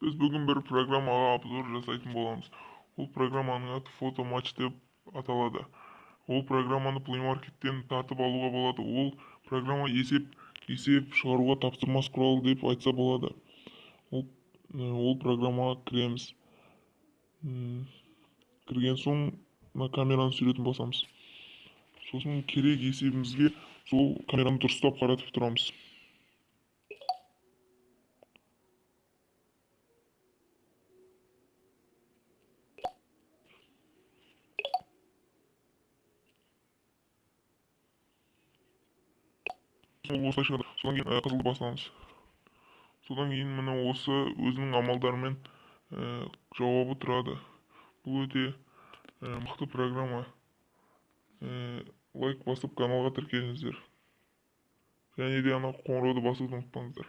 Біз бүгін бір программаға обзор жасайтын боламыз. Ол программаның аты FotoMatch деп аталады. Ол программаны Play Market'тен тартып алуға болады. Ол программа есеп шығаруға тапсырмас құралы деп айтса болады. Ол программаға кіреміз. Кірген соң камераны суретін басамыз. Сосын керек есебімізге сол камераны дұрыстап қаратып тұрамыз. Осылай шығады. Содан кейін қызылды басамыз. Содан кейін міне осы өзінің амалдарымен жауабы тұрады. Бұл өте мықты программа. Лайк басып каналға тіркеліңіздер. Және де ана қоңырауды басуды ұмытпаңыздар.